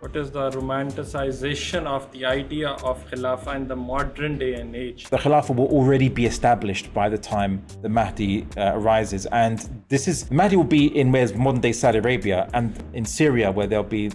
What is the romanticization of the idea of Khilafah in the modern day and age? The Khilafah will already be established by the time the Mahdi arises, and the Mahdi will be in where's modern day Saudi Arabia and in Syria, where there'll be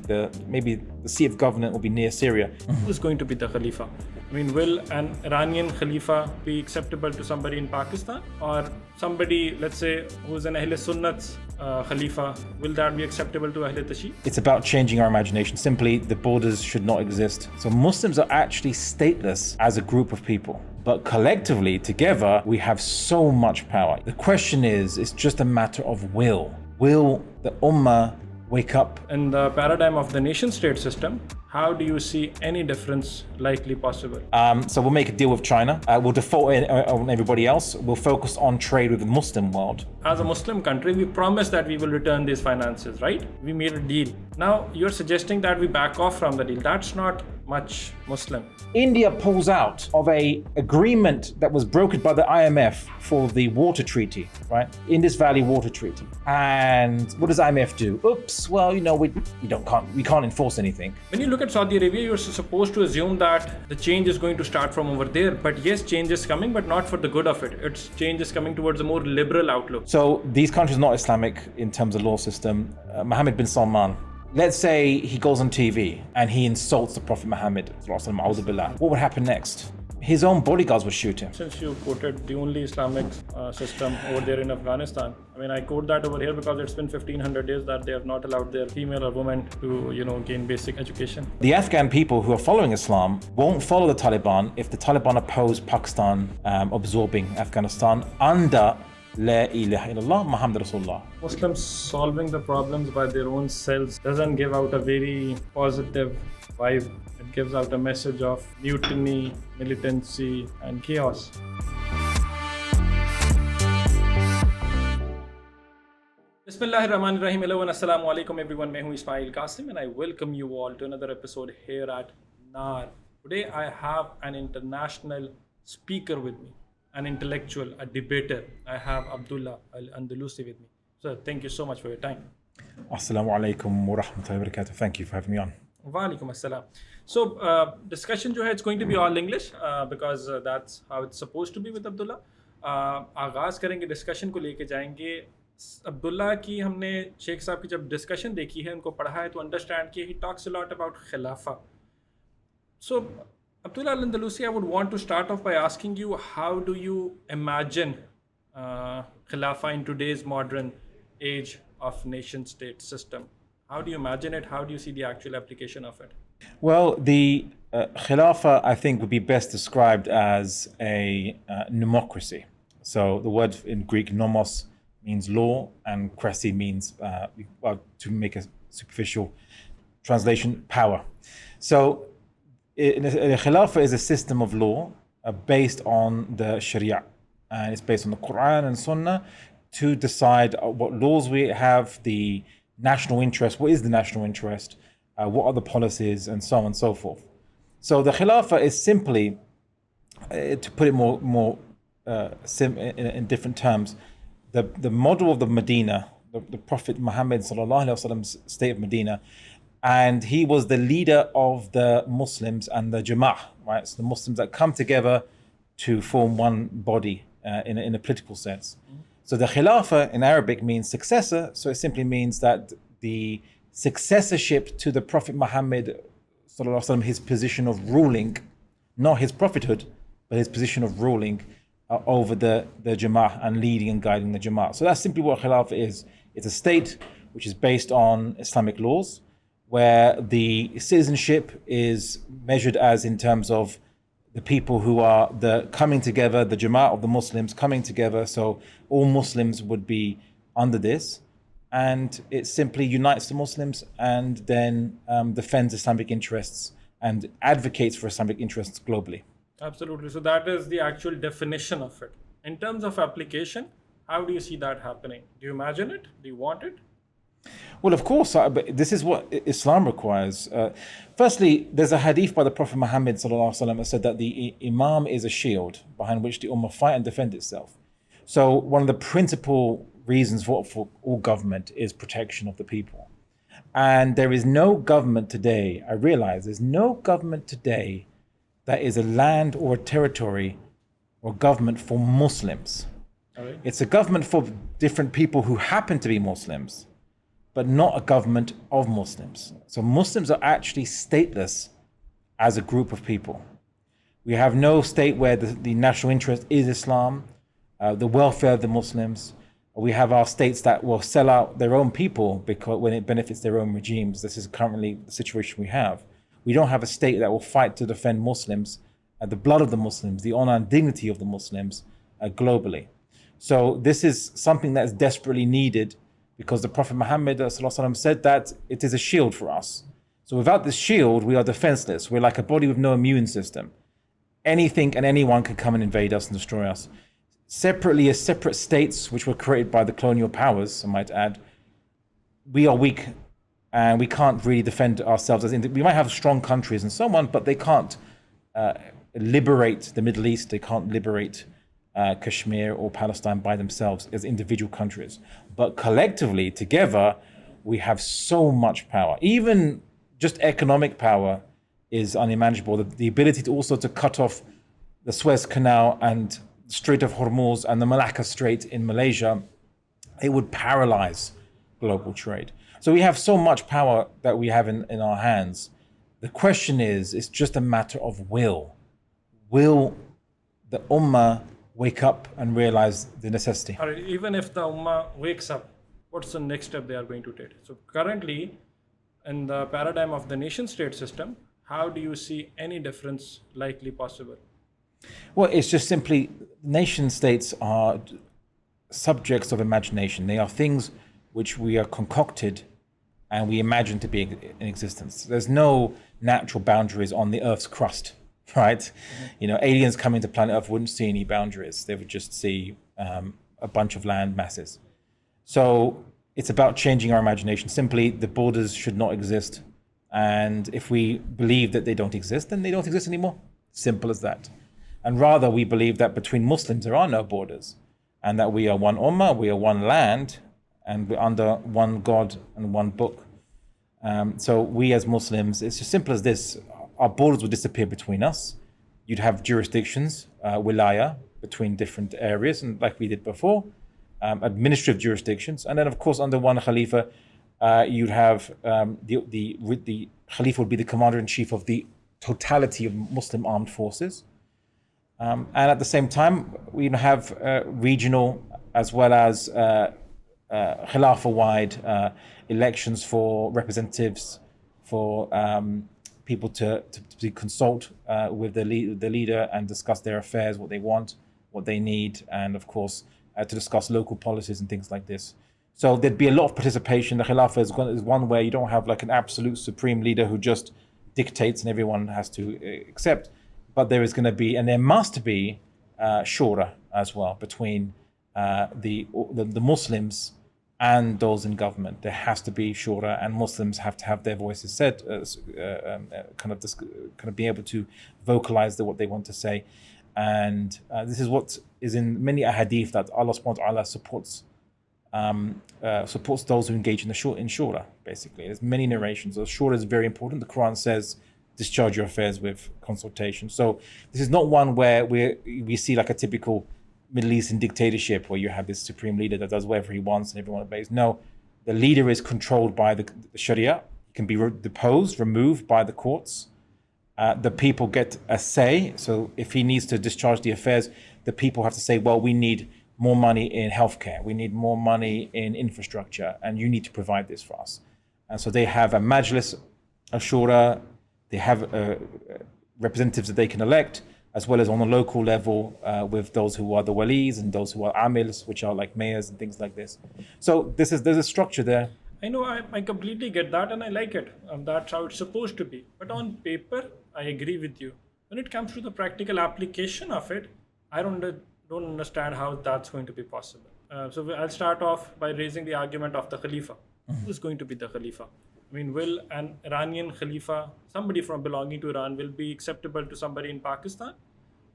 maybe the seat of government will be near Syria. Who's going to be the Khalifa? I mean, will an Iranian Khalifa be acceptable to somebody in Pakistan, or somebody, let's say, who's an Ahl Sunnat's Khalifa? Will that be acceptable to Ahl Tashih? It's about changing our imagination. Simply, the borders should not exist. So Muslims are actually stateless as a group of people. But collectively, together, we have so much power. The question is, it's just a matter of will. Will the Ummah wake up? In the paradigm of the nation-state system, how do you see any difference likely possible? So we'll make a deal with China. We'll default on everybody else. We'll focus on trade with the Muslim world. As a Muslim country, we promised that we will return these finances, right? We made a deal. Now, you're suggesting that we back off from the deal. That's not much Muslim. India pulls out of a agreement that was brokered by the IMF for the water treaty, right? Indus Valley Water Treaty. And what does IMF do? Oops, well, we can't enforce anything. When you look at Saudi Arabia, you're supposed to assume that the change is going to start from over there. But yes, change is coming, but not for the good of it. It's change is coming towards a more liberal outlook. So these countries are not Islamic in terms of law system. Mohammed bin Salman, let's say he goes on TV and he insults the Prophet Muhammad. What would happen next? His own bodyguards would shoot him. Since you quoted the only Islamic system over there in Afghanistan, I mean, I quote that over here because it's been 1500 days that they have not allowed their female or woman to, gain basic education. The Afghan people who are following Islam won't follow the Taliban if the Taliban oppose Pakistan absorbing Afghanistan under La ilaha illallah Muhammad Rasulullah. Muslims solving the problems by their own selves doesn't give out a very positive vibe. It gives out a message of mutiny, militancy, and chaos. Bismillahirrahmanirrahim. Hello and assalamu alaikum everyone. मैं हूँ Ismaeel Qasim and I welcome you all to another episode here at Narr. Today I have an international speaker with me, an intellectual, a debater. I have Abdullah al Andalusi with me. Sir, thank you so much for your time. Assalamu alaikum wa rahmatullahi wa barakatuh. Thank you for having me on. Walaikum assalam. So, discussion जो है, it's going to be all English because that's how it's supposed to be with Abdullah. आगाज़ करेंगे discussion को लेके जाएंगे. अब्दुल्ला की हमने शेख साहब की जब डिस्कशन देखी है, उनको पढ़ा है तो अंडरस्टैंड किया. He talks a lot about Khilafah. So, Abdullah al Andalusi, I would want to start off by asking you, how do you imagine Khilafah in today's modern age of nation-state system? How do you imagine it? How do you see the actual application of it? Well, the Khilafah, I think, would be best described as a nomocracy. So the word in Greek, nomos, means law, and krasi means, to make a superficial translation, power. So a Khilafah is a system of law based on the Sharia, and it's based on the Quran and Sunnah to decide what laws we have, the national interest, what is the national interest, what are the policies, and so on and so forth. So the Khilafah is simply, to put it more in different terms, the model of the Medina, the Prophet Muhammad sallallahu alaihi wasallam's state of Medina, and he was the leader of the Muslims and the Jama'ah, right? So the Muslims that come together to form one body in a political sense. So the Khilafah in Arabic means successor, so it simply means that the successorship to the Prophet Muhammad sallallahu alaihi wasallam, his position of ruling, not his prophethood, but his position of ruling over the Jama'ah and leading and guiding the Jama'ah. So that's simply what Khilafah is. It's a state which is based on Islamic laws, where the citizenship is measured as in terms of the people who are the coming together, the Jama'ah of the Muslims coming together. So all Muslims would be under this, and it simply unites the Muslims and then defends Islamic interests and advocates for Islamic interests globally. Absolutely. So that is the actual definition of it. In terms of application, how do you see that happening? Do you imagine it? Do you want it? Well, of course, but this is what Islam requires. Firstly, there's a hadith by the Prophet Muhammad sallallahu alaihi wasallam that said that the Imam is a shield behind which the Ummah fight and defend itself. So one of the principal reasons for all government is protection of the people. And there is no government today, I realize there's no government today that is a land or a territory or government for Muslims. Alright. It's a government for different people who happen to be Muslims, but not a government of Muslims. So Muslims are actually stateless as a group of people. We have no state where the national interest is Islam, the welfare of the Muslims. We have our states that will sell out their own people because when it benefits their own regimes. This is currently the situation we have. We don't have a state that will fight to defend Muslims, the blood of the Muslims, the honor and dignity of the Muslims globally. So this is something that is desperately needed because the Prophet Muhammad ﷺ said that it is a shield for us. So without this shield, we are defenseless. We're like a body with no immune system. Anything and anyone can come and invade us and destroy us. Separately, as separate states, which were created by the colonial powers, I might add, we are weak and we can't really defend ourselves. We might have strong countries and so on, but they can't liberate the Middle East. They can't liberate Kashmir or Palestine by themselves as individual countries. But collectively, together, we have so much power. Even just economic power is unimaginable. The ability to also to cut off the Suez Canal and Strait of Hormuz and the Malacca Strait in Malaysia, it would paralyze global trade. So we have so much power that we have in our hands. The question is, it's just a matter of will. Will the Ummah wake up and realize the necessity? Alright, even if the Ummah wakes up, what's the next step they are going to take? So currently, in the paradigm of the nation-state system, how do you see any difference likely possible? Well, it's just simply nation states are subjects of imagination. They are things which we are concocted and we imagine to be in existence. There's no natural boundaries on the Earth's crust, right? Mm-hmm. You know, aliens coming to planet Earth wouldn't see any boundaries. They would just see a bunch of land masses. So it's about changing our imagination. Simply, the borders should not exist. And if we believe that they don't exist, then they don't exist anymore. Simple as that. And rather, we believe that between Muslims, there are no borders and that we are one ummah, we are one land, and we're under one God and one book. So we as Muslims, it's as simple as this. Our borders would disappear between us. You'd have jurisdictions, wilaya, between different areas, and like we did before, administrative jurisdictions. And then, of course, under one Khalifa, you'd have the Khalifa would be the commander-in-chief of the totality of Muslim armed forces. And at the same time, we have regional as well as Khilafah-wide elections for representatives, for people to consult with the leader and discuss their affairs, what they want, what they need, and of course, to discuss local policies and things like this. So there'd be a lot of participation. The Khilafah is one where you don't have like an absolute supreme leader who just dictates and everyone has to accept. But there is going to be, and there must be, shura as well between the Muslims and those in government. There has to be shura, and Muslims have to have their voices said, kind of be able to vocalize what they want to say. And this is what is in many ahadith that Allah subhanahu wa ta'ala supports those who engage in shura, basically. There's many narrations. So shura is very important. The Quran says, discharge your affairs with consultation. So this is not one where we see like a typical Middle Eastern dictatorship where you have this supreme leader that does whatever he wants and everyone obeys. No, the leader is controlled by the Sharia. He can be deposed, removed by the courts. The people get a say. So if he needs to discharge the affairs, the people have to say, well, we need more money in healthcare. We need more money in infrastructure, and you need to provide this for us. And so they have a majlis, a shura. They have representatives that they can elect, as well as on a local level with those who are the walis and those who are amils, which are like mayors and things like this. So there's a structure there. I know, I completely get that and I like it. That's how it's supposed to be. But on paper, I agree with you. When it comes to the practical application of it, I don't understand how that's going to be possible. So I'll start off by raising the argument of the Khalifa. Mm-hmm. Who's going to be the Khalifa? I mean, will an Iranian Khalifa, somebody from belonging to Iran, will be acceptable to somebody in Pakistan?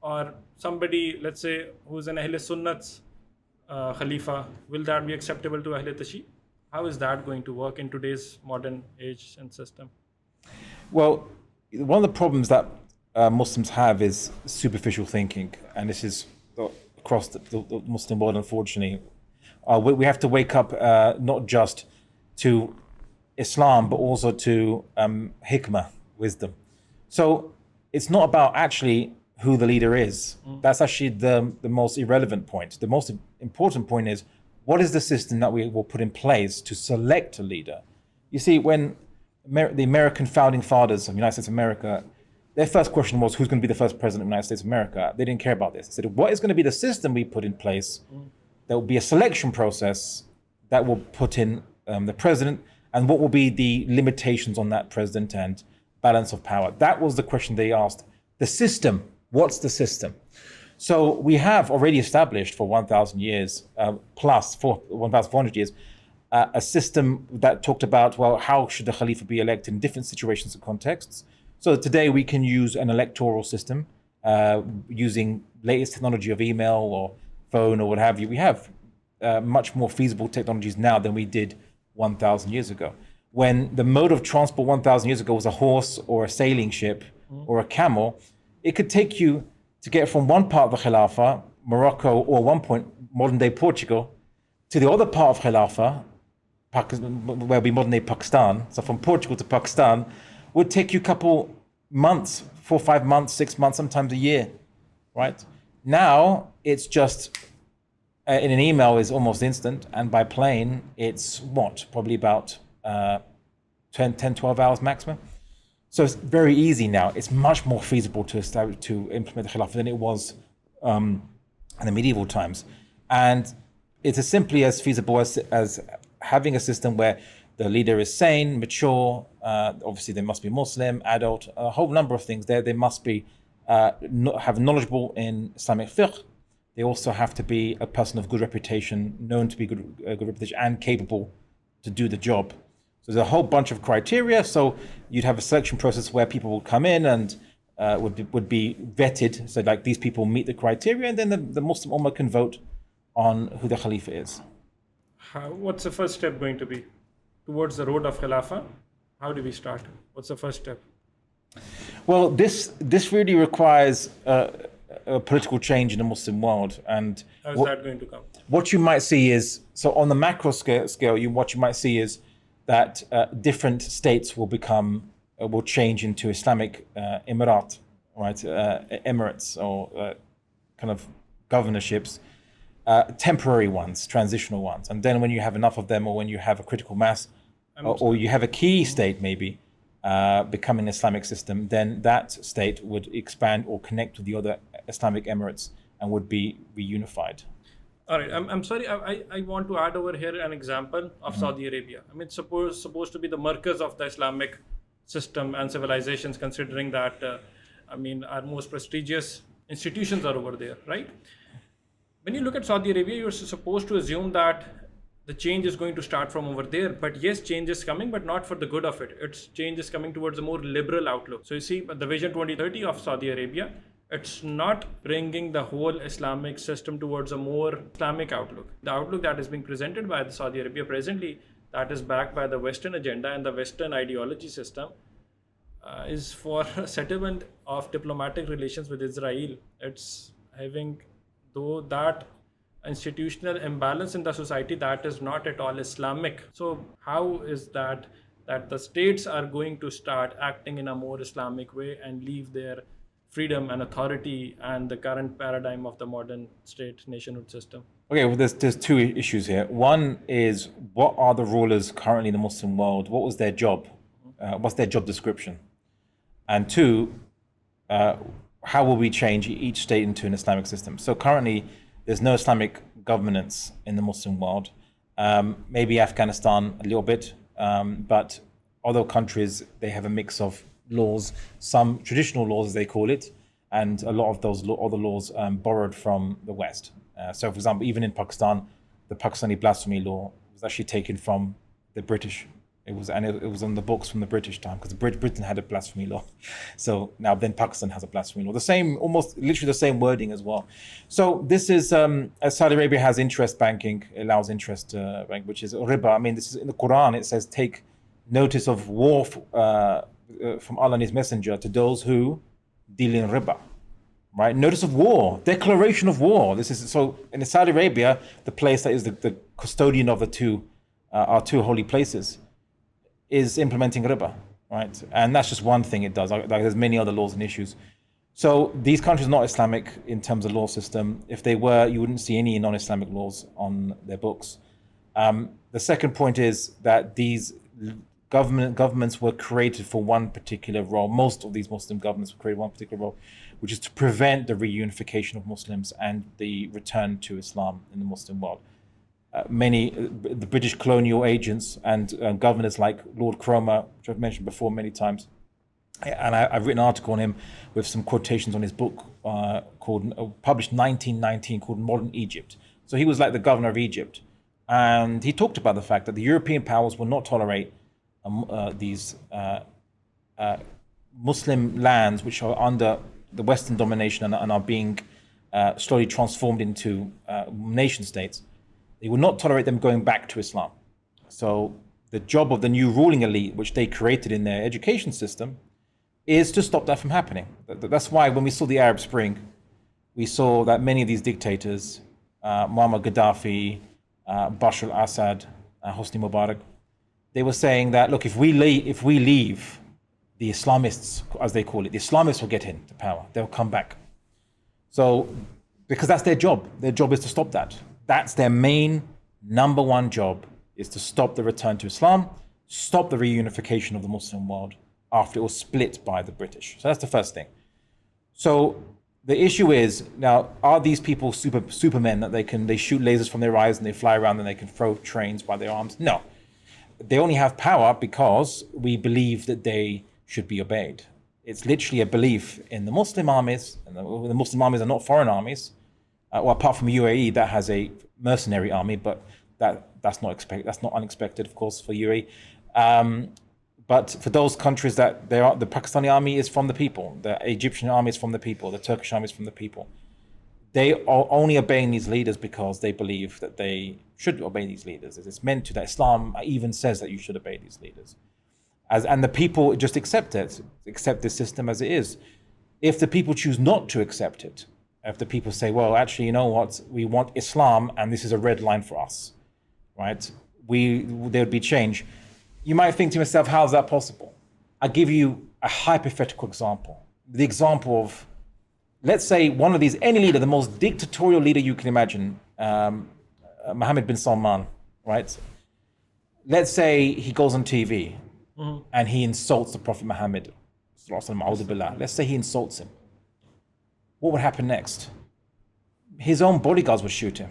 Or somebody, let's say, who's an Ahl Sunnat's Khalifa, will that be acceptable to Ahl Tashi? How is that going to work in today's modern age and system? Well, one of the problems that Muslims have is superficial thinking, and this is across the Muslim world, unfortunately. We have to wake up not just to Islam, but also to hikmah, wisdom. So it's not about actually who the leader is. That's actually the most irrelevant point. The most important point is, what is the system that we will put in place to select a leader? You see, when the American founding fathers of the United States of America, their first question was, who's going to be the first president of the United States of America? They didn't care about this. They said, what is going to be the system we put in place? There will be a selection process that will put in the president, and what will be the limitations on that president and balance of power? That was the question they asked. The system, what's the system? So we have already established for 1,000 years, plus for 1,400 years, a system that talked about, well, how should the Khalifa be elected in different situations and contexts? So today we can use an electoral system using latest technology of email or phone or what have you. We have much more feasible technologies now than we did 1,000 years ago. When the mode of transport 1,000 years ago was a horse or a sailing ship or a camel, it could take you to get from one part of the Khilafah, Morocco, or at one point modern day Portugal, to the other part of Khilafah, where we modern day Pakistan. So from Portugal to Pakistan would take you a couple months, 4, 5 months, 6 months, sometimes a year, right? Now it's just in an email is almost instant, and by plane it's probably about 10, 12 hours maximum. So it's very easy now. It's much more feasible to implement the Khilafah than it was in the medieval times. And it's as simply as feasible as having a system where the leader is sane, mature, obviously they must be Muslim, adult, a whole number of things there. They must be have knowledgeable in Islamic fiqh. They also have to be a person of good reputation, known to be good reputation, and capable to do the job. So there's a whole bunch of criteria. So you'd have a selection process where people will come in and would be vetted. So like these people meet the criteria, and then the Muslim Ummah can vote on who the Khalifa is. What's the first step going to be towards the road of Khilafah? How do we start? What's the first step? Well, this really requires a political change in the Muslim world. And how is that going to come? What you might see is, so on the macro scale, what you might see is that different states will change into Islamic Emirat, right? Emirates or kind of governorships, temporary ones, transitional ones. And then when you have enough of them, or when you have a critical mass, or you have a key state maybe becoming an Islamic system, then that state would expand or connect with the other Islamic Emirates and would be reunified. All right, I'm sorry, I want to add over here an example of Saudi Arabia. I mean, it's supposed to be the markers of the Islamic system and civilizations, considering that, our most prestigious institutions are over there, right? When you look at Saudi Arabia, you're supposed to assume that the change is going to start from over there. But yes, change is coming, but not for the good of it. Change is coming towards a more liberal outlook. So you see, the Vision 2030 of Saudi Arabia, it's not bringing the whole Islamic system towards a more Islamic outlook. The outlook that is being presented by the Saudi Arabia presently, that is backed by the Western agenda and the Western ideology system, is for a settlement of diplomatic relations with Israel. It's having, though, that institutional imbalance in the society that is not at all Islamic. So how is that the states are going to start acting in a more Islamic way and leave their freedom and authority and the current paradigm of the modern state nationhood system? Okay, well, there's two issues here. One is, what are the rulers currently in the Muslim world? What was their job? What's their job description? And two, how will we change each state into an Islamic system? So currently, there's no Islamic governance in the Muslim world. Maybe Afghanistan a little bit, but other countries, they have a mix of laws, some traditional laws as they call it, and a lot of those other laws borrowed from the West. So for example, even in Pakistan, the Pakistani blasphemy law was actually taken from the British It was on the books from the British time, because Britain had a blasphemy law. So now then Pakistan has a blasphemy law. The same, almost literally the same wording as well. So this is, Saudi Arabia has interest banking, allows interest bank, which is riba. I mean, this is in the Quran, it says take notice of war from Allah and His Messenger to those who deal in riba. Right? Notice of war, declaration of war. This is so in Saudi Arabia, the place that is the custodian of our two holy places, is implementing riba, right? And that's just one thing it does. Like, there's many other laws and issues. So these countries are not Islamic in terms of law system. If they were, you wouldn't see any non-Islamic laws on their books. The second point is that these governments were created for one particular role. Most of these Muslim governments were created for one particular role, which is to prevent the reunification of Muslims and the return to Islam in the Muslim world. The British colonial agents and governors like Lord Cromer, which I've mentioned before many times, and I've written an article on him with some quotations on his book published 1919 called Modern Egypt. So he was like the governor of Egypt, and he talked about the fact that the European powers will not tolerate these Muslim lands which are under the Western domination and are being slowly transformed into nation states. They will not tolerate them going back to Islam. So the job of the new ruling elite, which they created in their education system, is to stop that from happening. That's why when we saw the Arab Spring, we saw that many of these dictators, Muammar Gaddafi, Bashar al-Assad, Hosni Mubarak, they were saying that, look, if we leave, the Islamists, as they call it, the Islamists will get into power. They'll come back. So, because that's their job. Their job is to stop that. That's their main number one job, is to stop the return to Islam, stop the reunification of the Muslim world after it was split by the British. So that's the first thing. So the issue is, now, are these people supermen that they shoot lasers from their eyes and they fly around and they can throw trains by their arms? No. They only have power because we believe that they should be obeyed. It's literally a belief in the Muslim armies, and the Muslim armies are not foreign armies. Well, apart from UAE, that has a mercenary army, but that's not unexpected, of course, for UAE. But for those countries the Pakistani army is from the people, the Egyptian army is from the people, the Turkish army is from the people. They are only obeying these leaders because they believe that they should obey these leaders. It's meant to. That Islam even says that you should obey these leaders. And the people just accept this system as it is. If the people choose not to accept it, if the people say, well, actually, you know what, we want Islam and this is a red line for us, right? There would be change. You might think to yourself, how is that possible? I'll give you a hypothetical example. The example of, let's say one of these, any leader, the most dictatorial leader you can imagine, Mohammed bin Salman, right? Let's say he goes on TV and he insults the Prophet Muhammad. Let's say he insults him. What would happen next? His own bodyguards would shoot him.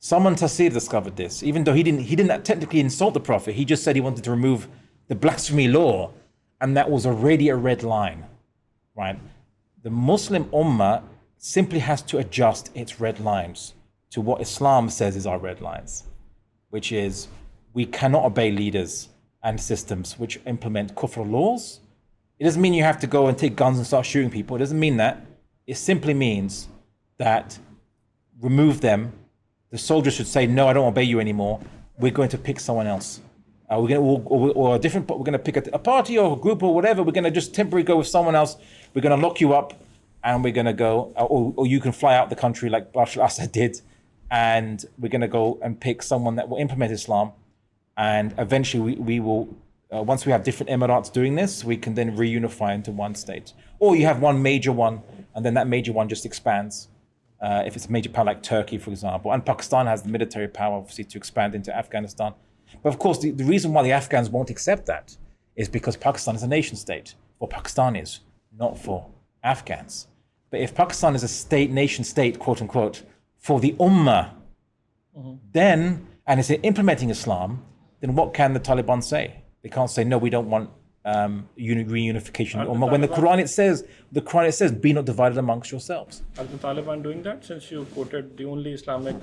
Someone Tafsir discovered this, even though he didn't technically insult the Prophet. He just said he wanted to remove the blasphemy law, and that was already a red line, right? The Muslim Ummah simply has to adjust its red lines to what Islam says is our red lines, which is we cannot obey leaders and systems which implement kufr laws. It doesn't mean you have to go and take guns and start shooting people. It doesn't mean that. It simply means that remove them. The soldiers should say, no, I don't obey you anymore. We're going to pick someone else. We're going to pick a party or a group or whatever. We're going to just temporarily go with someone else. We're going to lock you up and we're going to go, or you can fly out the country like Bashar al-Assad did. And we're going to go and pick someone that will implement Islam. And eventually we will, once we have different emirates doing this, we can then reunify into one state. Or you have one major one, and then that major one just expands. If it's a major power like Turkey, for example. And Pakistan has the military power, obviously, to expand into Afghanistan. But of course, the reason why the Afghans won't accept that is because Pakistan is a nation state for Pakistanis, not for Afghans. But if Pakistan is a nation state, quote unquote, for the Ummah, then, and it's implementing Islam, then what can the Taliban say? They can't say, no, we don't want reunification. When the Quran it says, be not divided amongst yourselves. Are the Taliban doing that? Since you quoted the only Islamic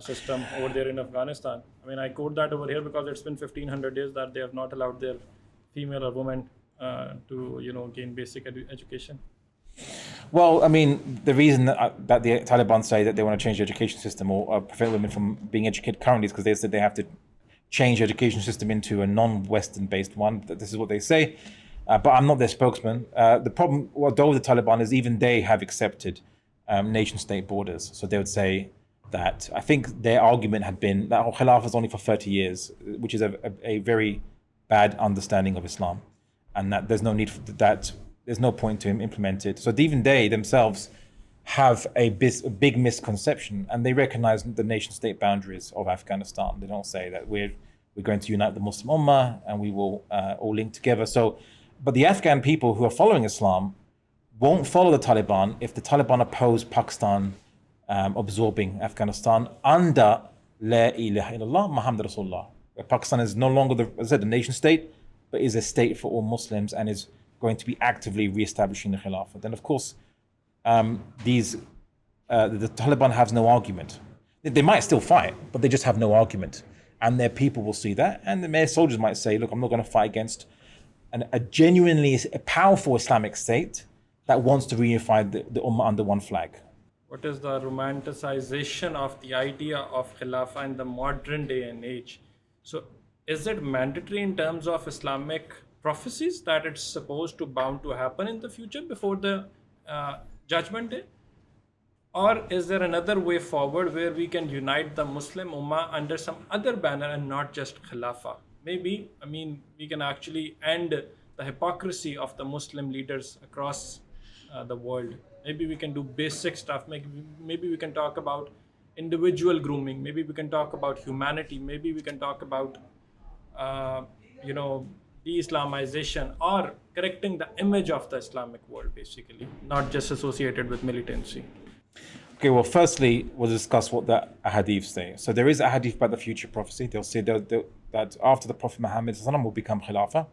system over there in Afghanistan. I mean, I quote that over here because it's been 1500 days that they have not allowed their female or woman to, gain basic education. Well, I mean, the reason that the Taliban say that they want to change the education system or prevent women from being educated currently is because they said they have to change the education system into a non-Western based one. This is what they say. But I'm not their spokesman. The problem, although the Taliban is even they have accepted nation-state borders. So they would say that, I think their argument had been that Khilafat is only for 30 years, which is a very bad understanding of Islam. And that there's no need for that. There's no point to implement it. So even they themselves have a big misconception, and they recognize the nation-state boundaries of Afghanistan. They don't say that we're going to unite the Muslim Ummah and we will all link together. So, but the Afghan people who are following Islam won't follow the Taliban if the Taliban oppose Pakistan absorbing Afghanistan under La ilaha illallah Muhammad Rasulullah. Pakistan is no longer the nation state, but is a state for all Muslims and is going to be actively re-establishing the Khilafat. And of course, the Taliban has no argument. They might still fight, but they just have no argument. And their people will see that. And their soldiers might say, look, I'm not going to fight against a genuinely powerful Islamic state that wants to reunify the Ummah under one flag. What is the romanticization of the idea of Khilafah in the modern day and age? So is it mandatory in terms of Islamic prophecies that it's supposed to bound to happen in the future before the judgment day? Or is there another way forward where we can unite the Muslim Ummah under some other banner and not just Khilafah? Maybe, we can actually end the hypocrisy of the Muslim leaders across the world. Maybe we can do basic stuff. Maybe we can talk about individual grooming. Maybe we can talk about humanity. Maybe we can talk about, de-Islamization or correcting the image of the Islamic world, basically, not just associated with militancy. Okay, well, firstly, we'll discuss what the ahadith say. So there is a hadith about the future prophecy. They'll say that after the Prophet Muhammad will become Khilafah,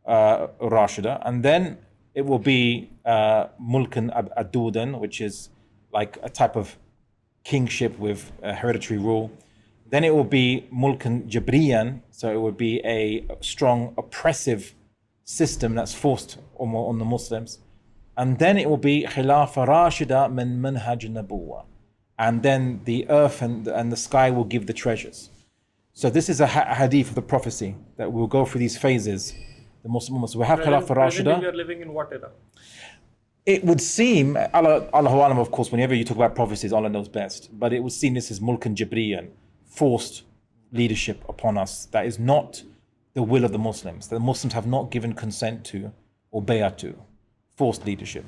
Rashida, and then it will be Mulkan Adudan, which is like a type of kingship with hereditary rule. Then it will be Mulkan Jabriyan, so it would be a strong oppressive system that's forced on the Muslims. And then it will be Khilafah Rashida min manhaj nabuwa. And then the earth and the sky will give the treasures. So this is a hadith of the prophecy that we'll go through these phases. The Muslim Ummah. So we have Khilafah Rashida. We are living in what era? It would seem, Allahu Alam, of course, whenever you talk about prophecies, Allah knows best. But it would seem this is Mulkan Jabriyan, forced leadership upon us. That is not the will of the Muslims. The Muslims have not given consent to or bay'ah to. Forced leadership.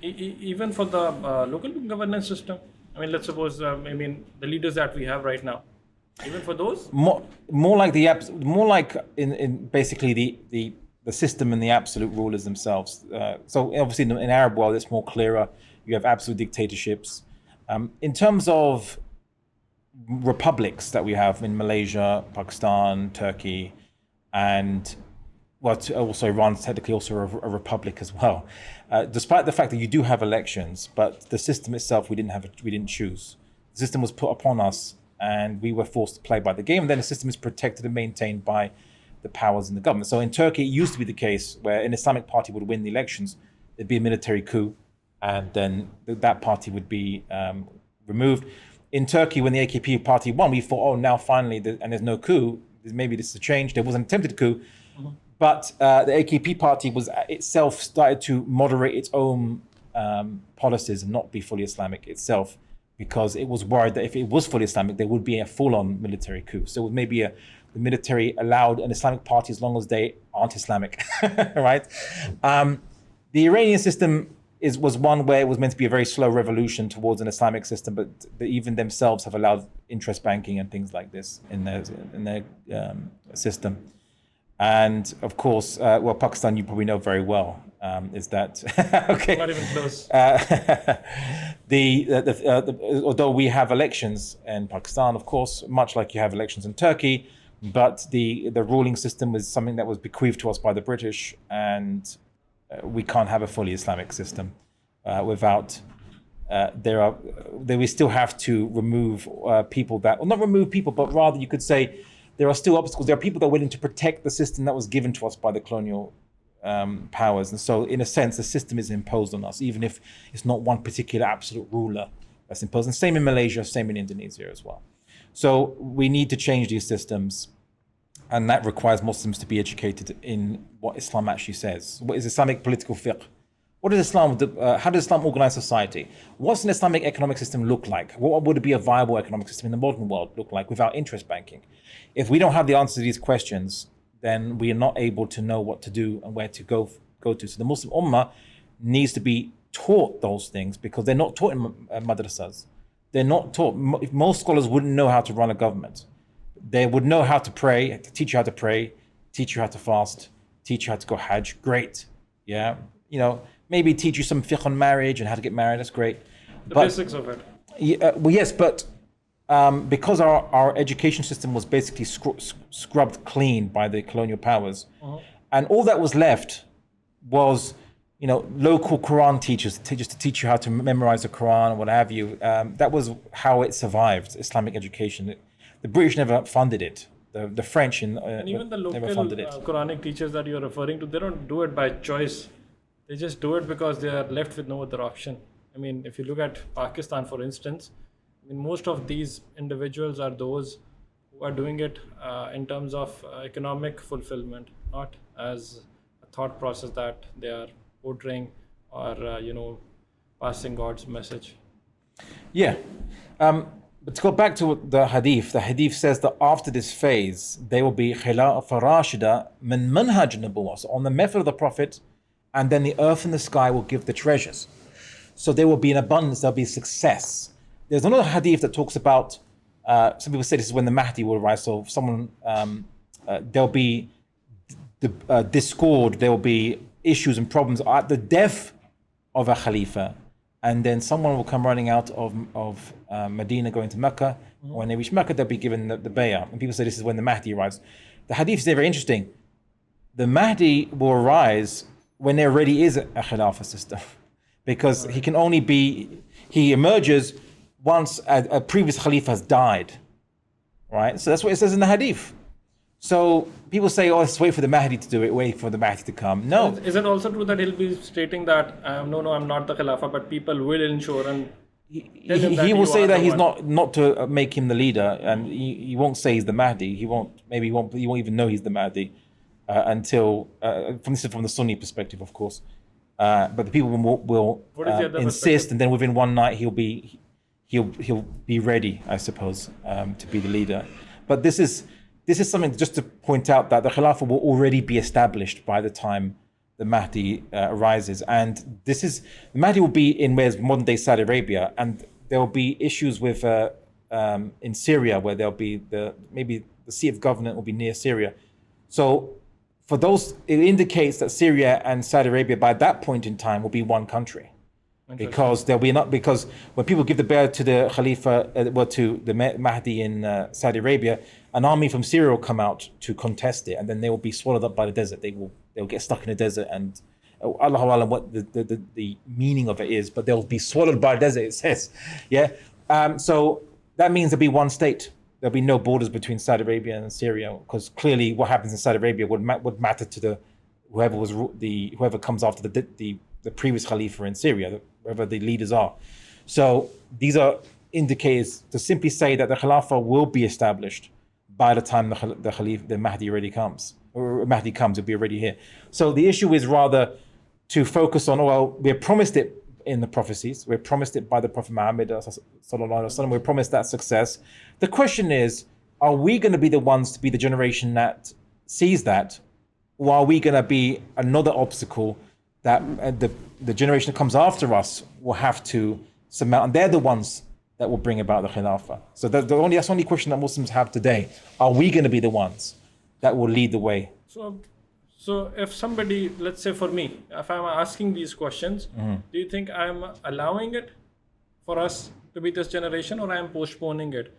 Even for the local governance system, let's suppose, the leaders that we have right now, even for those, more like in basically the system and the absolute rulers themselves. So obviously in Arab world, it's more clearer. You have absolute dictatorships. In terms of republics that we have in Malaysia, Pakistan, Turkey, and also Iran's technically also a republic as well. Despite the fact that you do have elections, but the system itself we didn't choose. The system was put upon us, and we were forced to play by the game. And then the system is protected and maintained by the powers in the government. So in Turkey, it used to be the case where an Islamic party would win the elections, there'd be a military coup, and then that party would be removed. In Turkey, when the AKP party won, we thought, now finally, and there's no coup, maybe this is a change. There was an attempted coup. Mm-hmm. But the AKP party was itself started to moderate its own policies and not be fully Islamic itself, because it was worried that if it was fully Islamic, there would be a full-on military coup. So maybe the military allowed an Islamic party as long as they aren't Islamic, right? The Iranian system was one where it was meant to be a very slow revolution towards an Islamic system, but even themselves have allowed interest banking and things like this in their system. And of course, Pakistan, you probably know very well, is that okay? Not even close. Although we have elections in Pakistan, of course, much like you have elections in Turkey, but the ruling system was something that was bequeathed to us by the British, and we can't have a fully Islamic system without we still have to remove people that, well, not remove people, but rather you could say there are still obstacles. There are people that are willing to protect the system that was given to us by the colonial powers. And so in a sense, the system is imposed on us, even if it's not one particular absolute ruler that's imposed. And same in Malaysia, same in Indonesia as well. So we need to change these systems. And that requires Muslims to be educated in what Islam actually says. What is Islamic political fiqh? What is Islam? How does Islam organize society? What's an Islamic economic system look like? What would be a viable economic system in the modern world look like without interest banking? If we don't have the answer to these questions, then we are not able to know what to do and where to go to. So the Muslim Ummah needs to be taught those things, because they're not taught in madrasas. They're not taught. Most scholars wouldn't know how to run a government. They would know how to pray, teach you how to pray, teach you how to fast, teach you how to go Hajj. Great. Yeah. Maybe teach you some fiqh on marriage and how to get married. That's great. The basics of it. Well, yes, but because our education system was basically scrubbed clean by the colonial powers, and all that was left was, local Quran teachers to teach you how to memorize the Quran or what have you. That was how it survived, Islamic education. The British never funded it. The French and even the local Quranic teachers that you're referring to, they don't do it by choice. They just do it because they are left with no other option. I mean, if you look at Pakistan, for instance, most of these individuals are those who are doing it in terms of economic fulfillment, not as a thought process that they are portraying or, passing God's message. Yeah. But to go back to the hadith says that after this phase, there will be Khilafat Rashida min manhaj nabuwah, so on the method of the Prophet, and then the earth and the sky will give the treasures. So there will be an abundance, there'll be success. There's another hadith that talks about, some people say this is when the Mahdi will arise, so there'll be discord, there will be issues and problems at the death of a Khalifa. And then someone will come running out of Medina going to Mecca. When they reach Mecca, they'll be given the bay'ah. And people say this is when the Mahdi arrives. The hadith is very interesting. The Mahdi will arise when there already is a Khilafah system. Because he emerges once a previous Khalifa has died. Right? So that's what it says in the hadith. So people say, let's wait for the Mahdi to do it, wait for the Mahdi to come. No. Is it also true that he'll be stating that, no, I'm not the Khilafah, but people will ensure and he will say that he's not to make him the leader, and he won't say he's the Mahdi. He won't even know he's the Mahdi until, from the Sunni perspective, of course. But the people will insist, and then within one night he'll be ready, I suppose, to be the leader. But this is something just to point out that the Khilafah will already be established by the time the Mahdi arises. And the Mahdi will be in modern day Saudi Arabia, and there will be issues with in Syria where there'll be maybe the seat of government will be near Syria. So for those, it indicates that Syria and Saudi Arabia by that point in time will be one country. Because because when people give the bay'ah to the Khalifa, to the Mahdi in Saudi Arabia, an army from Syria will come out to contest it, and then they will be swallowed up by the desert. They'll get stuck in the desert, and Allahu Alam what the meaning of it is, but they'll be swallowed by the desert. It says, yeah. So that means there'll be one state. There'll be no borders between Saudi Arabia and Syria, because clearly what happens in Saudi Arabia would matter to whoever comes after the previous Khalifa in Syria, wherever the leaders are. So these are indicators to simply say that the Khilafah will be established by the time the Mahdi already comes. Or Mahdi comes, it'll be already here. So the issue is rather to focus on, we're promised it in the prophecies, we're promised it by the Prophet Muhammad sallallahu alaihi wasallam, we're promised that success. The question is, are we going to be the ones to be the generation that sees that, or are we going to be another obstacle that the generation that comes after us will have to surmount, and they're the ones that will bring about the Khilafah. So that's the only question that Muslims have today. Are we going to be the ones that will lead the way? So if somebody, let's say for me, if I'm asking these questions, do you think I'm allowing it for us to be this generation, or I'm postponing it?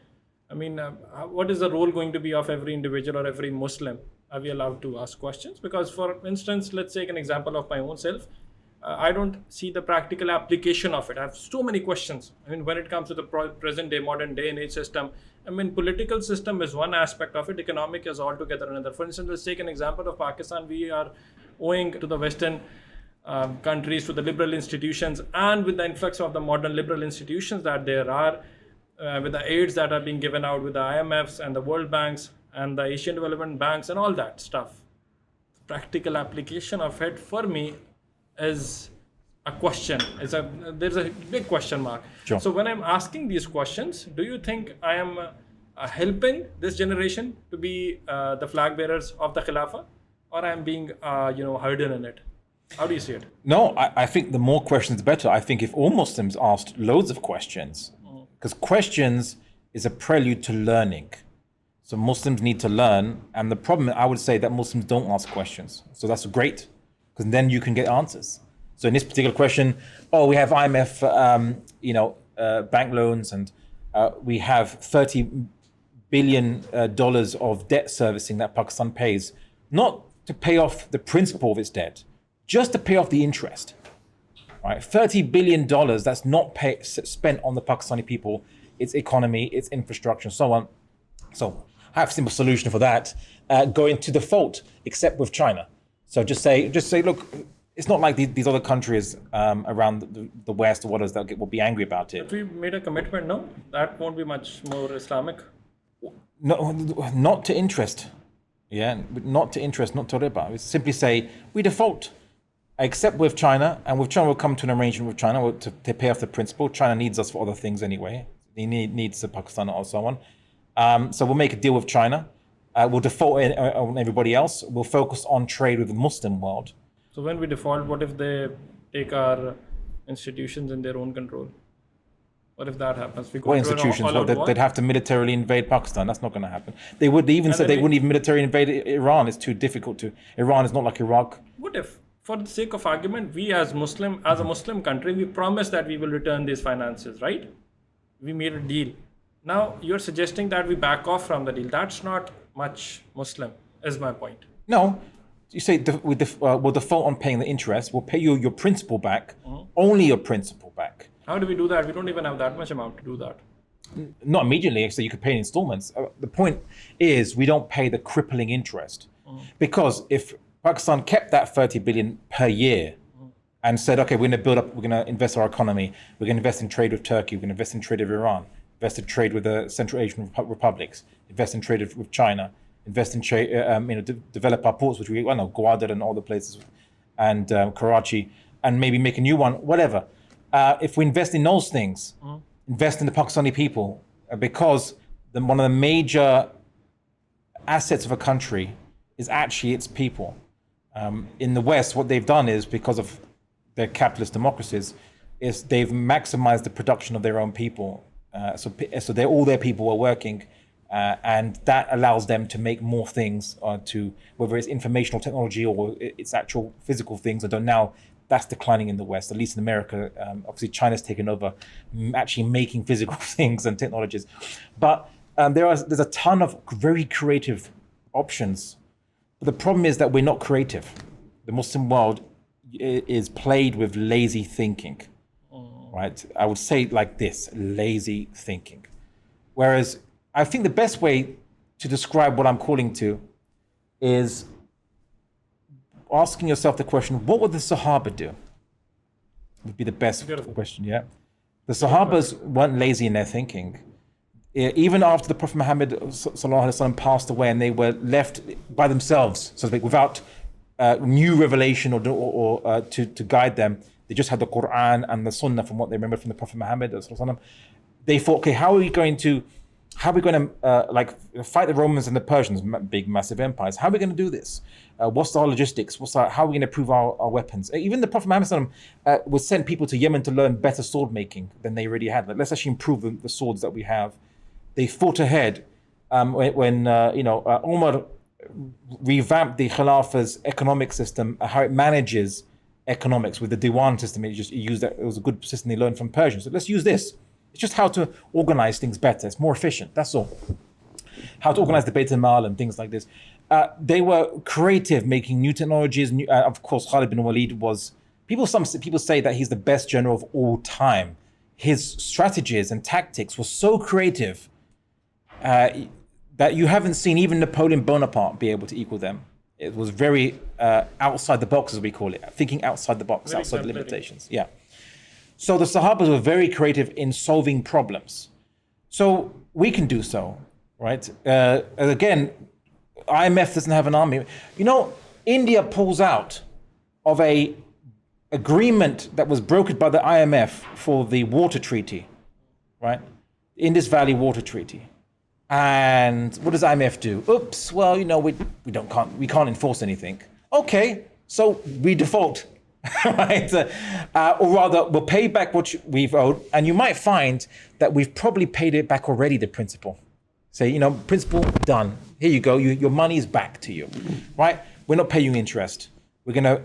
I mean, what is the role going to be of every individual or every Muslim? Are we allowed to ask questions? Because for instance, let's take an example of my own self. I don't see the practical application of it. I have so many questions. I mean, when it comes to the present day, modern day and age system, I mean, political system is one aspect of it. Economic is altogether another. For instance, let's take an example of Pakistan. We are owing to the Western countries, to the liberal institutions, and with the influx of the modern liberal institutions that there are, with the aids that are being given out with the IMFs and the World Banks and the Asian Development Banks and all that stuff. Practical application of it for me is a question. There's a big question mark. Sure. So when I'm asking these questions, do you think I am helping this generation to be the flag bearers of the Khilafah, or I am being herded in it? How do you see it? No, I think the more questions, the better. I think if all Muslims asked loads of questions, because questions is a prelude to learning. So Muslims need to learn, and the problem, I would say, that Muslims don't ask questions. So that's great, because then you can get answers. So in this particular question, we have IMF, bank loans, and we have $30 billion of debt servicing that Pakistan pays, not to pay off the principal of its debt, just to pay off the interest. Right, $30 billion that's not spent on the Pakistani people, its economy, its infrastructure, and so on. So I have a simple solution for that. Go into default, except with China. So just say, look, it's not like these other countries around the West or what else that will be angry about it. If we made a commitment, no, that won't be much more Islamic. No, not to interest. Yeah, not to interest, not to riba. We simply say we default, except with China, and with China we'll come to an arrangement with China to pay off the principal. China needs us for other things anyway. He needs Pakistan or so on. So we'll make a deal with China. We'll default on everybody else. We'll focus on trade with the Muslim world. So when we default, what if they take our institutions in their own control? What if that happens? What institutions? They'd have to militarily invade Pakistan. That's not going to happen. They would even say they wouldn't even militarily invade Iran. It's too difficult to. Iran is not like Iraq. What if, for the sake of argument, we as a Muslim country, we promise that we will return these finances, right? We made a deal. Now you're suggesting that we back off from the deal. That's not much Muslim, is my point. No. You say we'll default on paying the interest. We'll pay you your principal back, only your principal back. How do we do that? We don't even have that much amount to do that. Not immediately, so you could pay in installments. The point is we don't pay the crippling interest. Because if Pakistan kept that 30 billion per year and said, okay, we're going to invest our economy, we're going to invest in trade with Turkey, we're going to invest in trade with Iran, invest in trade with the Central Asian republics, invest in trade with China, invest in trade, develop our ports, which we know, Gwadar and all the places, and Karachi, and maybe make a new one, whatever. If we invest in those things, invest in the Pakistani people, because one of the major assets of a country is actually its people. In the West, what they've done is, because of their capitalist democracies, is they've maximized the production of their own people. So all their people are working, and that allows them to make more things, whether it's informational technology or it's actual physical things. Although now that's declining in the West, at least in America. Obviously, China's taken over actually making physical things and technologies. But there's a ton of very creative options. But the problem is that we're not creative. The Muslim world is plagued with lazy thinking, right? I would say it like this: lazy thinking. Whereas I think the best way to describe what I'm calling to is asking yourself the question, what would the Sahaba do? Would be the best question, yeah? The Sahabas weren't lazy in their thinking. Even after the Prophet Muhammad passed away and they were left by themselves, so to speak, without new revelation or to guide them, they just had the Quran and the Sunnah from what they remember from the Prophet Muhammad. They thought, okay, how are we going to fight the Romans and the Persians, big, massive empires? How are we going to do this? What's our logistics? How are we going to improve our weapons? Even the Prophet Muhammad would send people to Yemen to learn better sword making than they already had. Like, let's actually improve the swords that we have. They fought ahead when Umar revamped the Khilafah's economic system, how it manages economics with the Diwan system. It used that. It was a good system they learned from Persians. So let's use this. It's just how to organize things better. It's more efficient. That's all. How to organize the Bayt al-Mal and things like this. They were creative, making new technologies. Of course, Khalid bin Walid was. Some people say that he's the best general of all time. His strategies and tactics were so creative that you haven't seen even Napoleon Bonaparte be able to equal them. It was very outside the box, as we call it, thinking outside the box, outside the limitations. Yeah. So the Sahabas were very creative in solving problems. So we can do so, right? Again, IMF doesn't have an army. You know, India pulls out of a agreement that was brokered by the IMF for the water treaty, right? Indus Valley Water Treaty. And what does IMF do? Oops, well, you know, we can't enforce anything. Okay, so we default, right? Or rather, we'll pay back what we've owed, and you might find that we've probably paid it back already, the principal. Say, you know, principal, done. Here you go, your money is back to you, right? We're not paying you interest. We're going to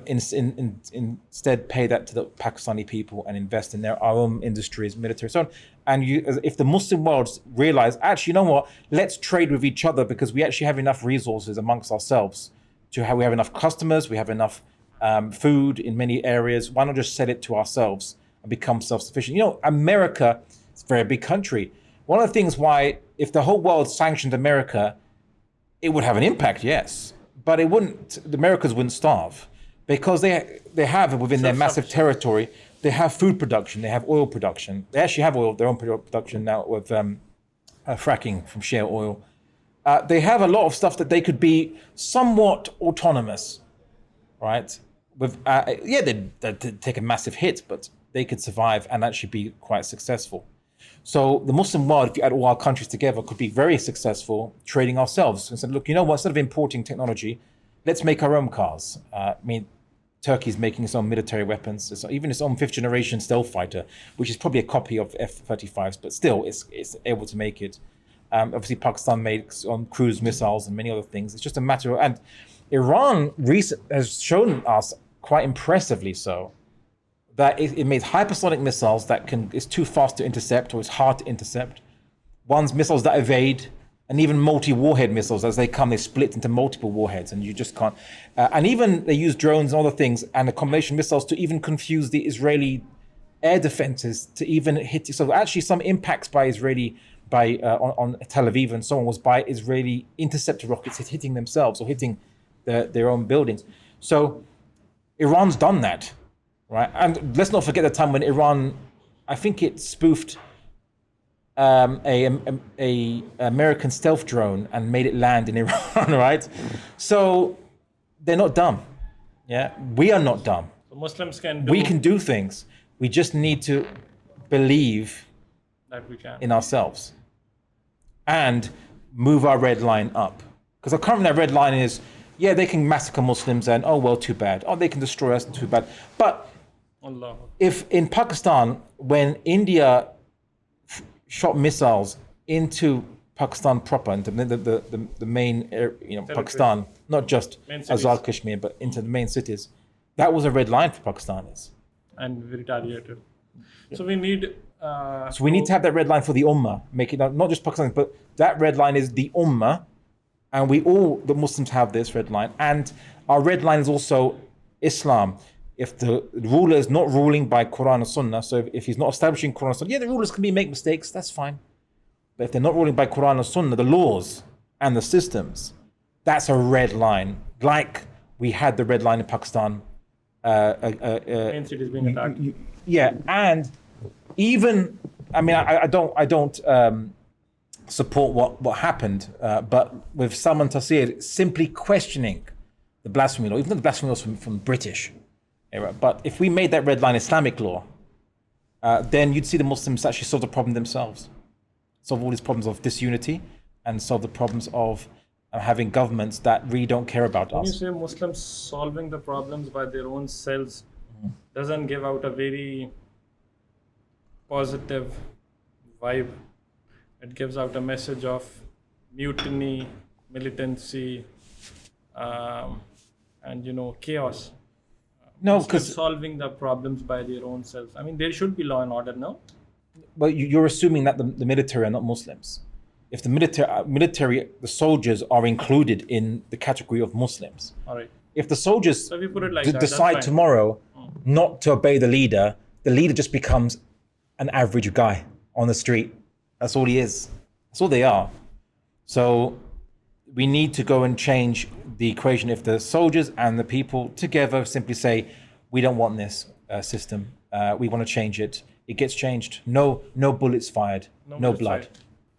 instead pay that to the Pakistani people and invest in our own industries, military, so on. And if the Muslim world realize, actually, you know what? Let's trade with each other because we actually have enough resources amongst ourselves. We have enough customers, we have enough food in many areas. Why not just sell it to ourselves and become self-sufficient? You know, America is a very big country. One of the things why, if the whole world sanctioned America, it would have an impact, yes. But it wouldn't. The Americans wouldn't starve because they have within their massive territory. They have food production. They have oil production. They actually have their own production now with fracking from shale oil. They have a lot of stuff that they could be somewhat autonomous, right? With they'd take a massive hit, but they could survive and actually be quite successful. So the Muslim world, if you add all our countries together, could be very successful trading ourselves and said, look, you know what, instead of importing technology, let's make our own cars. Turkey's making its own military weapons, even its own 5th generation stealth fighter, which is probably a copy of F-35s, but still it's able to make it. Obviously, Pakistan made its own cruise missiles and many other things. It's just a matter of, and Iran has shown us quite impressively so, that it made hypersonic missiles that it's too fast to intercept or it's hard to intercept. One's missiles that evade, and even multi-warhead missiles, as they come, they split into multiple warheads and you just can't. And even they use drones and other things and a combination of missiles to even confuse the Israeli air defenses to even hit. So actually some impacts by on Tel Aviv and so on was by Israeli interceptor rockets hitting themselves or hitting their own buildings. So Iran's done that. Right, and let's not forget the time when Iran, I think it spoofed a American stealth drone and made it land in Iran. Right, so they're not dumb. Yeah, we are not dumb. So Muslims we can do things. We just need to believe that we can in ourselves and move our red line up. Because currently that red line is, yeah, they can massacre Muslims and oh well, too bad. Oh, they can destroy us, too bad. But Allah. If in Pakistan, when India shot missiles into Pakistan proper, into the main, Pakistan, not just Azad Kashmir, but into the main cities, that was a red line for Pakistanis. And we retaliated. So we need. So we need to have that red line for the Ummah, make it not just Pakistan, but that red line is the Ummah, and the Muslims have this red line, and our red line is also Islam. If the ruler is not ruling by Quran and Sunnah, so if he's not establishing Quran and Sunnah, yeah, the rulers can make mistakes, that's fine. But if they're not ruling by Quran and Sunnah, the laws and the systems, that's a red line. Like we had the red line in Pakistan. Main cities being attacked. Yeah, and even, I don't support what happened, but with Salman Taseer simply questioning the blasphemy law, even though the blasphemy law was from British era. But if we made that red line Islamic law, then you'd see the Muslims actually solve the problem themselves. Solve all these problems of disunity and solve the problems of having governments that really don't care about us. When you say Muslims solving the problems by their own selves, doesn't give out a very positive vibe. It gives out a message of mutiny, militancy, and chaos. No, because solving the problems by their own selves. There should be law and order now. But you're assuming that the military are not Muslims. If the military, the soldiers are included in the category of Muslims. All right. If the soldiers so if you put it like decide tomorrow not to obey the leader just becomes an average guy on the street. That's all he is. That's all they are. So we need to go and change the equation. If the soldiers and the people together simply say, we don't want this system, we want to change it, it gets changed. No bullets fired, no blood.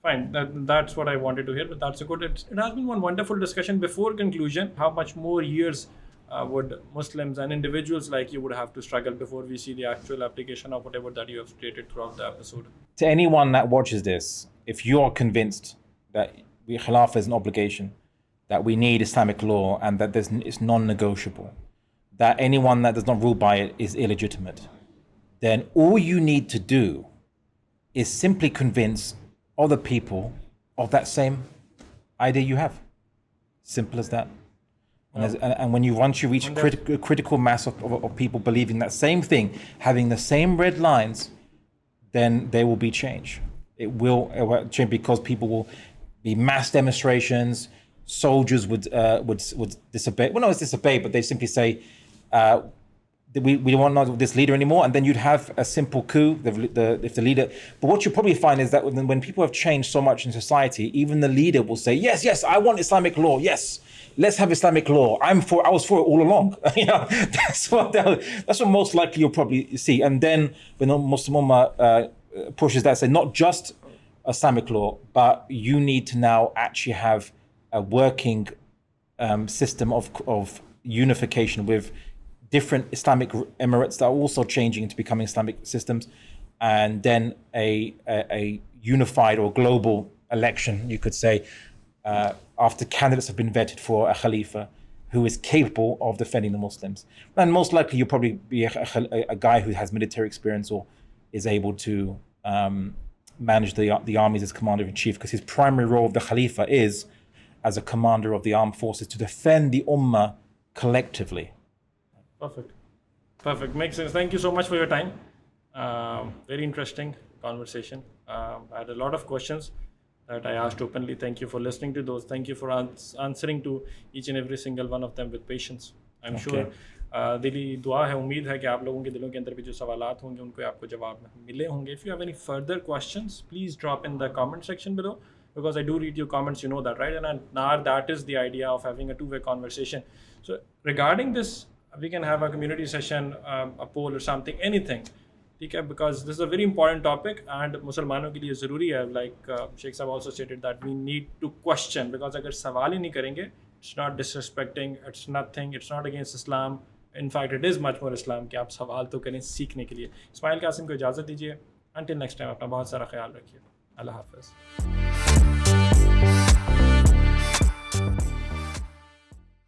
Fine, that's what I wanted to hear, but that's a good. It has been one wonderful discussion. Before conclusion, how much more years would Muslims and individuals like you would have to struggle before we see the actual application of whatever that you have stated throughout the episode? To anyone that watches this, if you are convinced that Khilafat is an obligation, that we need Islamic law and that it's non-negotiable, that anyone that does not rule by it is illegitimate, then all you need to do is simply convince other people of that same idea you have. Simple as that. And once you reach a critical mass of people believing that same thing, having the same red lines, then there will be change. It will change because people will be mass demonstrations. Soldiers would disobey. Well, no, it's disobey, but they simply say, we don't want this leader anymore, and then you'd have a simple coup if the leader. But what you probably find is that when people have changed so much in society, even the leader will say, yes, I want Islamic law. Yes, let's have Islamic law. I was for it all along. That's what most likely you'll probably see. And then when the Muslim Ummah pushes that, say not just Islamic law, but you need to now actually have a working system of unification with different Islamic emirates that are also changing into becoming Islamic systems, and then a unified or global election, you could say, after candidates have been vetted for a Khalifa who is capable of defending the Muslims. And most likely you'll probably be a guy who has military experience or is able to manage the armies as commander-in-chief, because his primary role of the Khalifa is, as a commander of the armed forces, to defend the Ummah collectively. Perfect. Makes sense. Thank you so much for your time. Very interesting conversation. I had a lot of questions that I asked openly. Thank you for listening to those. Thank you for answering to each and every single one of them with patience. I'm sure दिली दुआ है, उम्मीद है कि आप लोगों के दिलों के अंदर भी जो सवालात होंगे उनको आपको जवाब मिले होंगे. If you have any further questions, please drop in the comment section below, because I do read your comments, you know that, right? And Narr, that is the idea of having a two-way conversation. So regarding this, we can have a community session, a poll or something, anything, because this is a very important topic and मुसलमानों के लिए ज़रूरी है. Like Sheikh Sahab also stated that we need to question, because अगर सवाल ही नहीं करेंगे, it's not disrespecting, it's nothing, it's not against Islam. In fact, it is much more Islam कि आप सवाल तो करें सीखने के लिए. इस्माइल कासिम को इजाज़त दीजिए. Until next time, अपना बहुत सारा ख्याल रखिए. अल्लाह हाफ़िज़.